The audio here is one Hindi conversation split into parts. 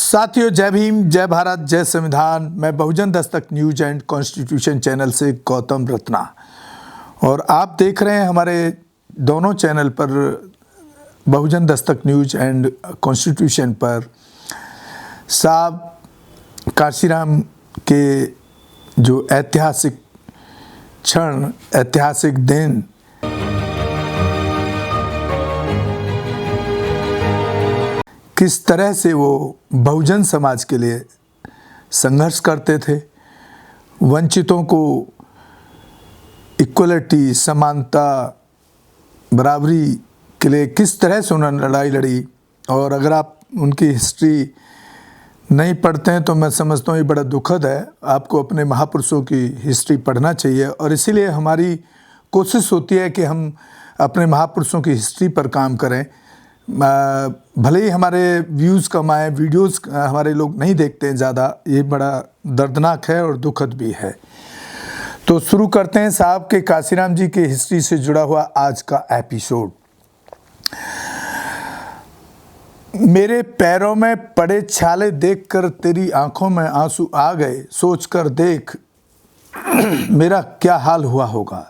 साथियों, जय भीम, जय भारत, जय संविधान। मैं बहुजन Dastak news and constitution channel से गौतम रत्ना, और आप देख रहे हैं हमारे दोनों चैनल पर, बहुजन दस्तक न्यूज एंड कॉन्स्टिट्यूशन पर, साहब काशीराम के जो ऐतिहासिक क्षण, ऐतिहासिक दिन, किस तरह से वो बहुजन समाज के लिए संघर्ष करते थे, वंचितों को इक्वलिटी, समानता, बराबरी के लिए किस तरह से उन्होंने लड़ाई लड़ी। और अगर आप उनकी हिस्ट्री नहीं पढ़ते हैं तो मैं समझता हूँ ये बड़ा दुखद है। आपको अपने महापुरुषों की हिस्ट्री पढ़ना चाहिए, और इसीलिए हमारी कोशिश होती है कि हम अपने महापुरुषों की हिस्ट्री पर काम करें। भले ही हमारे व्यूज़ कम आए, वीडियोस हमारे लोग नहीं देखते हैं ज़्यादा, ये बड़ा दर्दनाक है और दुखद भी है। तो शुरू करते हैं साहब के काशीराम जी के हिस्ट्री से जुड़ा हुआ आज का एपिसोड। मेरे पैरों में पड़े छाले देखकर तेरी आंखों में आंसू आ गए, सोचकर देख मेरा क्या हाल हुआ होगा।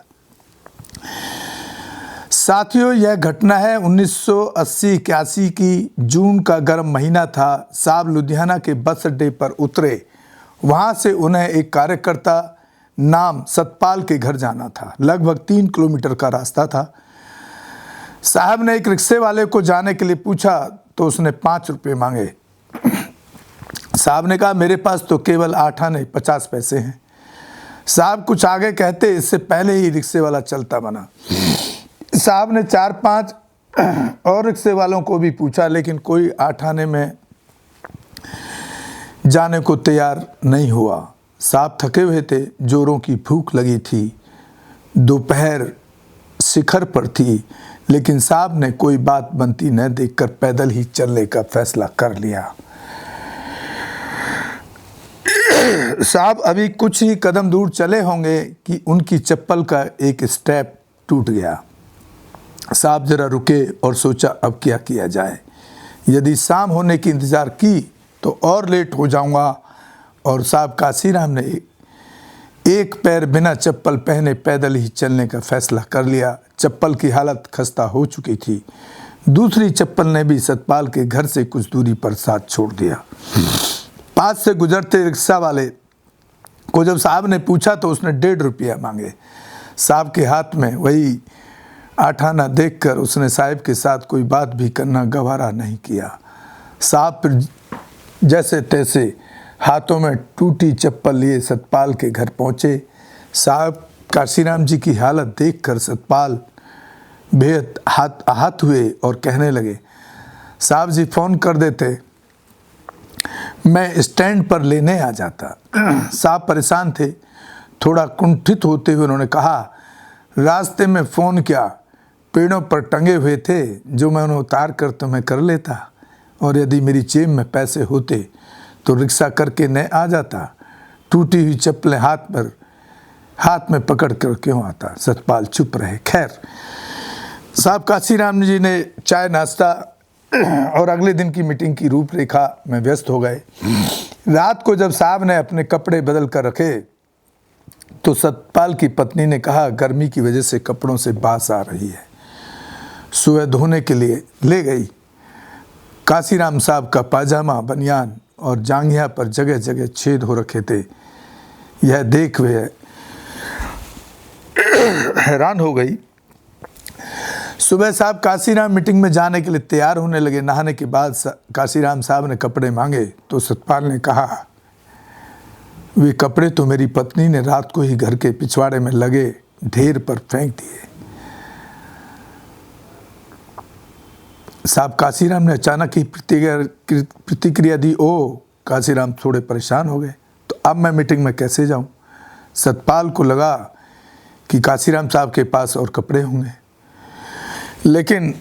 साथियों, यह घटना है 1980-81 की जून का गर्म महीना था। साहब लुधियाना के बस अड्डे पर उतरे। वहाँ से उन्हें एक कार्यकर्ता नाम सतपाल के घर जाना था। लगभग 3 किलोमीटर का रास्ता था। साहब ने एक रिक्शे वाले को जाने के लिए पूछा तो उसने 5 रुपये मांगे। साहब ने कहा, मेरे पास तो केवल 8 आने 50 पैसे हैं। साहब कुछ आगे कहते इससे पहले ही रिक्शे वाला चलता बना। साहब ने 4-5 और रिक्शे वालों को भी पूछा, लेकिन कोई 8 आने में जाने को तैयार नहीं हुआ। साहब थके हुए थे, जोरों की भूख लगी थी, दोपहर शिखर पर थी, लेकिन साहब ने कोई बात बनती न देखकर पैदल ही चलने का फैसला कर लिया। साहब अभी कुछ ही कदम दूर चले होंगे कि उनकी चप्पल का एक स्टेप टूट गया। साहब जरा रुके और सोचा अब क्या किया जाए। यदि शाम होने की इंतज़ार की तो और लेट हो जाऊंगा। और साहब काशीराम ने एक पैर बिना चप्पल पहने पैदल ही चलने का फैसला कर लिया। चप्पल की हालत खस्ता हो चुकी थी। दूसरी चप्पल ने भी सतपाल के घर से कुछ दूरी पर साथ छोड़ दिया। पास से गुजरते रिक्शा वाले को जब साहब ने पूछा तो उसने 1.5 रुपया मांगे। साहब के हाथ में वही 8 आना देखकर उसने साहब के साथ कोई बात भी करना गवारा नहीं किया। साहब फिर जैसे तैसे हाथों में टूटी चप्पल लिए सतपाल के घर पहुँचे। साहब काशीराम जी की हालत देखकर सतपाल बेहद आहत हुए और कहने लगे, साहब जी फ़ोन कर देते, मैं स्टैंड पर लेने आ जाता। साहब परेशान थे। थोड़ा कुंठित होते हुए उन्होंने कहा, रास्ते में फ़ोन क्या, पेड़ों पर टंगे हुए थे जो मैं उन्हें उतार कर तुम्हें कर लेता, और यदि मेरी जेब में पैसे होते तो रिक्शा करके न आ जाता। टूटी हुई चप्पलें हाथ में पकड़ कर क्यों आता। सतपाल चुप रहे। खैर, साहब काशीराम जी ने चाय नाश्ता और अगले दिन की मीटिंग की रूपरेखा में व्यस्त हो गए। रात को जब साहब ने अपने कपड़े बदल कर रखे तो सतपाल की पत्नी ने कहा, गर्मी की वजह से कपड़ों से बास आ रही है। सुबह धोने के लिए ले गई। काशीराम साहब का पाजामा, बनियान और जांघिया पर जगह जगह छेद हो रखे थे। यह देख वे हैरान हो गई। सुबह साहब काशीराम मीटिंग में जाने के लिए तैयार होने लगे। नहाने के बाद काशीराम साहब ने कपड़े मांगे तो सतपाल ने कहा, वे कपड़े तो मेरी पत्नी ने रात को ही घर के पिछवाड़े में लगे ढेर पर फेंक दिए। साहब काशीराम ने अचानक ही प्रतिक्रिया दी। ओ, काशीराम थोड़े परेशान हो गए, तो अब मैं मीटिंग में कैसे जाऊं। सतपाल को लगा कि काशीराम साहब के पास और कपड़े होंगे, लेकिन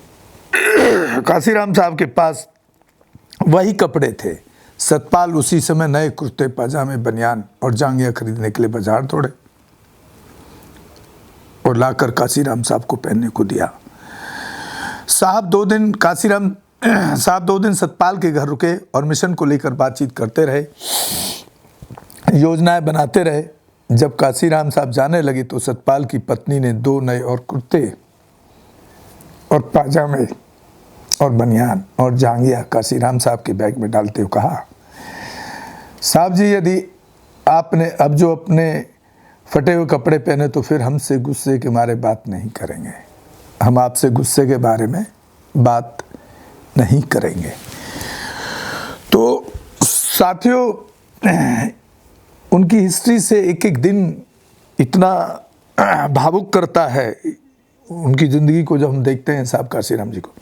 काशीराम साहब के पास वही कपड़े थे। सतपाल उसी समय नए कुर्ते, पाजामे, बनियान और जांघिया खरीदने के लिए बाजार दौड़े और लाकर काशीराम साहब को पहनने को दिया। साहब 2 दिन काशीराम साहब 2 दिन सतपाल के घर रुके और मिशन को लेकर बातचीत करते रहे, योजनाएं बनाते रहे। जब काशीराम साहब जाने लगे तो सतपाल की पत्नी ने 2 नए और कुर्ते और पाजामे और बनियान और जांघिया काशीराम साहब के बैग में डालते हुए कहा, साहब जी यदि आपने अब जो अपने फटे हुए कपड़े पहने तो फिर हमसे गुस्से के मारे बात नहीं करेंगे, हम आपसे गुस्से के बारे में बात नहीं करेंगे। तो साथियों, उनकी हिस्ट्री से एक एक दिन इतना भावुक करता है उनकी ज़िंदगी को जब हम देखते हैं साहब काशीराम जी को।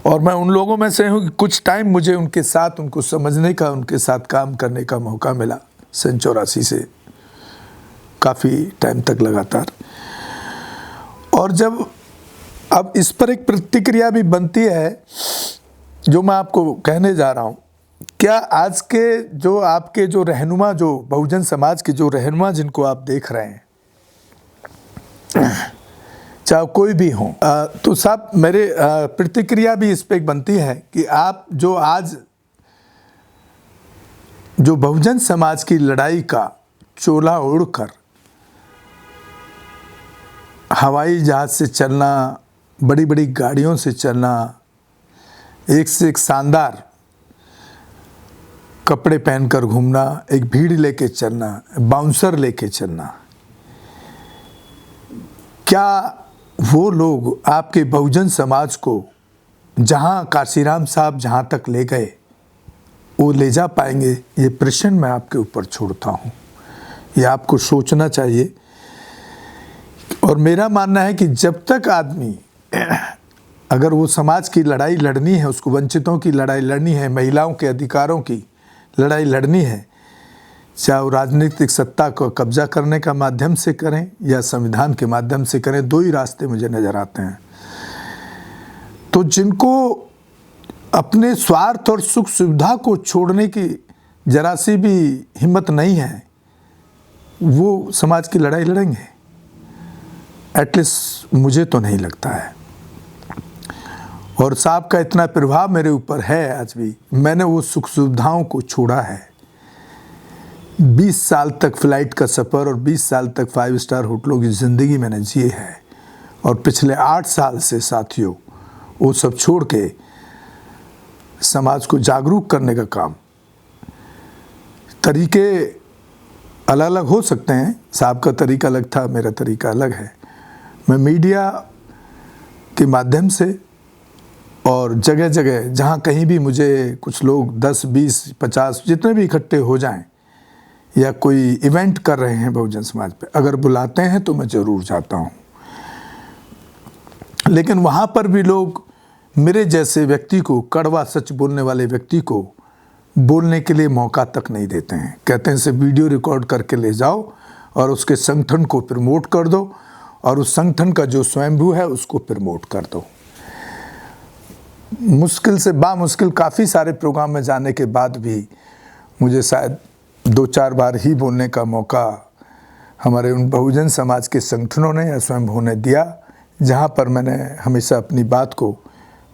और मैं उन लोगों में से हूँ कि कुछ टाइम मुझे उनके साथ उनको समझने का, उनके साथ काम करने का मौका मिला। सन 84 से काफ़ी टाइम तक लगातार। और जब अब इस पर एक प्रतिक्रिया भी बनती है जो मैं आपको कहने जा रहा हूँ। क्या आज के जो आपके जो रहनुमा, जो बहुजन समाज के जो रहनुमा जिनको आप देख रहे हैं, चाहे कोई भी हो, तो साहब मेरे प्रतिक्रिया भी इस पे बनती है कि आप जो आज जो बहुजन समाज की लड़ाई का चोला ओढ़कर हवाई जहाज से चलना, बड़ी बड़ी गाड़ियों से चलना, एक से एक शानदार कपड़े पहनकर घूमना, एक भीड़ लेके चलना, बाउंसर लेके चलना, क्या वो लोग आपके बहुजन समाज को जहां काशीराम साहब जहां तक ले गए वो ले जा पाएंगे? ये प्रश्न मैं आपके ऊपर छोड़ता हूं। ये आपको सोचना चाहिए। और मेरा मानना है कि जब तक आदमी अगर वो समाज की लड़ाई लड़नी है, उसको वंचितों की लड़ाई लड़नी है, महिलाओं के अधिकारों की लड़ाई लड़नी है, चाहे वो राजनीतिक सत्ता को कब्जा करने का माध्यम से करें या संविधान के माध्यम से करें, 2 ही रास्ते मुझे नज़र आते हैं। तो जिनको अपने स्वार्थ और सुख सुविधा को छोड़ने की जरा सी भी हिम्मत नहीं है, वो समाज की लड़ाई लड़ेंगे? एटलीस्ट मुझे तो नहीं लगता है। और साहब का इतना प्रभाव मेरे ऊपर है आज भी। मैंने वो सुख सुविधाओं को छोड़ा है। 20 साल तक फ़्लाइट का सफ़र और 20 साल तक 5 स्टार होटलों की ज़िंदगी मैंने जी है। और पिछले 8 साल से साथियों वो सब छोड़ के समाज को जागरूक करने का काम। तरीके अलग अलग हो सकते हैं, साहब का तरीका अलग था, मेरा तरीका अलग है। मैं मीडिया के माध्यम से और जगह जगह जहाँ कहीं भी मुझे कुछ लोग 10, 20, 50 जितने भी इकट्ठे हो जाएं या कोई इवेंट कर रहे हैं बहुजन समाज पे, अगर बुलाते हैं तो मैं ज़रूर जाता हूँ। लेकिन वहाँ पर भी लोग मेरे जैसे व्यक्ति को, कड़वा सच बोलने वाले व्यक्ति को बोलने के लिए मौका तक नहीं देते हैं। कहते हैं इसे वीडियो रिकॉर्ड करके ले जाओ और उसके संगठन को प्रमोट कर दो और उस संगठन का जो स्वयंभू है उसको प्रमोट कर दो। मुश्किल से बामुश्किल काफ़ी सारे प्रोग्राम में जाने के बाद भी मुझे शायद 2-4 बार ही बोलने का मौका हमारे उन बहुजन समाज के संगठनों ने या स्वयंभू ने दिया, जहाँ पर मैंने हमेशा अपनी बात को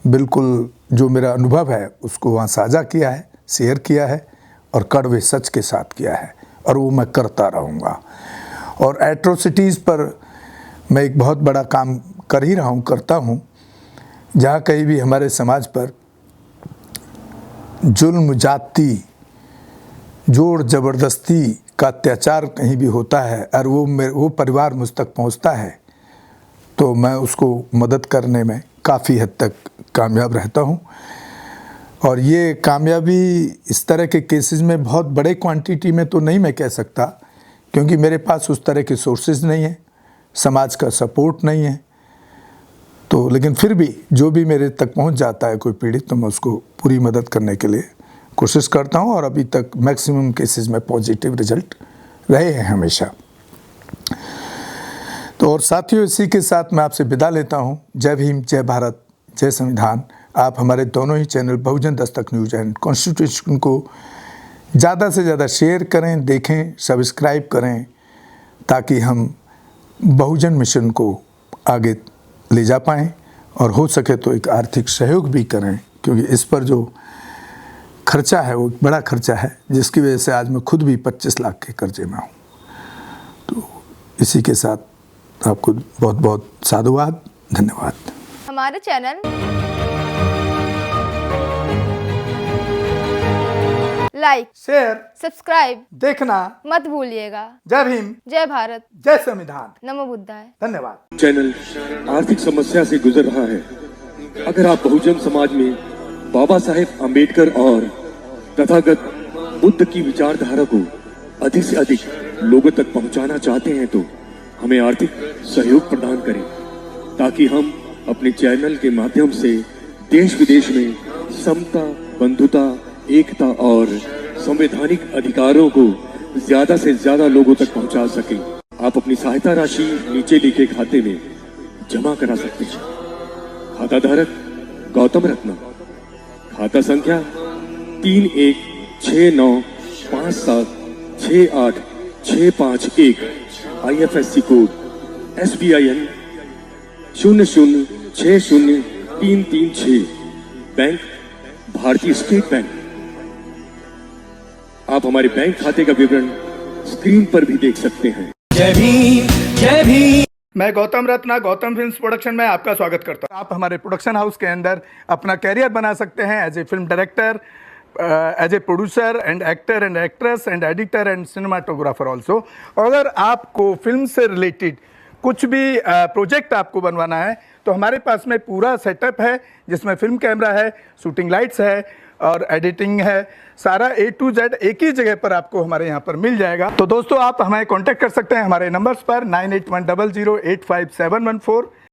बिल्कुल जो मेरा अनुभव है उसको वहाँ साझा किया है, शेयर किया है और कड़वे सच के साथ किया है। और वो मैं करता रहूँगा। और एट्रोसिटीज़ पर मैं एक बहुत बड़ा काम कर ही रहा हूँ, करता हूँ। जहाँ कहीं भी हमारे समाज पर जुल्म, जाति, जोर ज़बरदस्ती का अत्याचार कहीं भी होता है और वो परिवार मुझ तक पहुँचता है, तो मैं उसको मदद करने में काफ़ी हद तक कामयाब रहता हूँ। और ये कामयाबी इस तरह के केसेस में बहुत बड़े क्वांटिटी में तो नहीं मैं कह सकता, क्योंकि मेरे पास उस तरह के सोर्सेज नहीं है, समाज का सपोर्ट नहीं है। तो लेकिन फिर भी जो भी मेरे तक पहुंच जाता है कोई पीड़ित, तो मैं उसको पूरी मदद करने के लिए कोशिश करता हूं। और अभी तक मैक्सिमम केसेस में पॉजिटिव रिजल्ट रहे हैं हमेशा। तो और साथियों, इसी के साथ मैं आपसे विदा लेता हूं। जय भीम, जय भारत, जय संविधान। आप हमारे दोनों ही channel Bahujan Dastak news and constitution को ज़्यादा से ज़्यादा शेयर करें, देखें, सब्सक्राइब करें, ताकि हम बहुजन मिशन को आगे ले जा पाएँ और हो सके तो एक आर्थिक सहयोग भी करें, क्योंकि इस पर जो खर्चा है वो एक बड़ा खर्चा है, जिसकी वजह से आज मैं खुद भी 25 लाख के कर्जे में हूँ। तो इसी के साथ आपको बहुत बहुत साधुवाद, धन्यवाद। हमारे चैनल लाइक, शेयर, सब्सक्राइब देखना मत भूलिएगा। जय भीम, जय भारत, जय संविधान, नमो बुद्धाय। धन्यवाद। चैनल आर्थिक समस्या से गुजर रहा है। अगर आप बहुजन समाज में बाबा साहेब अम्बेडकर और तथागत बुद्ध की विचारधारा को अधिक से अधिक लोगों तक पहुंचाना चाहते हैं तो हमें आर्थिक सहयोग प्रदान करें, ताकि हम अपने चैनल के माध्यम से देश विदेश में समता, बंधुता, एकता और संवैधानिक अधिकारों को ज्यादा से ज्यादा लोगों तक पहुंचा सकें। आप अपनी सहायता राशि नीचे लिखे खाते में जमा करा सकते हैं। खाता धारक गौतम रत्ना, खाता संख्या 3169576865 IFSC कोड SBIN 0060336, बैंक भारतीय स्टेट बैंक। आप हमारे बैंक खाते का विवरण स्क्रीन पर भी देख सकते हैं। जय भीम, जय भीम। मैं गौतम रत्ना, गौतम फिल्म्स प्रोडक्शन में आपका स्वागत करता हूँ। आप हमारे प्रोडक्शन हाउस के अंदर अपना कैरियर बना सकते हैं as a film director, as a producer and actor and actress and editor and cinematographer also. अगर आपको फिल्म से रिलेटेड कुछ भी प्रोजेक्ट आपको बनवाना है तो हमारे पास में पूरा सेटअप है, जिसमें फिल्म कैमरा है, शूटिंग लाइट्स है और एडिटिंग है। सारा A to Z एक ही जगह पर आपको हमारे यहाँ पर मिल जाएगा। तो दोस्तों, आप हमें कांटेक्ट कर सकते हैं हमारे नंबर्स पर 9810085714।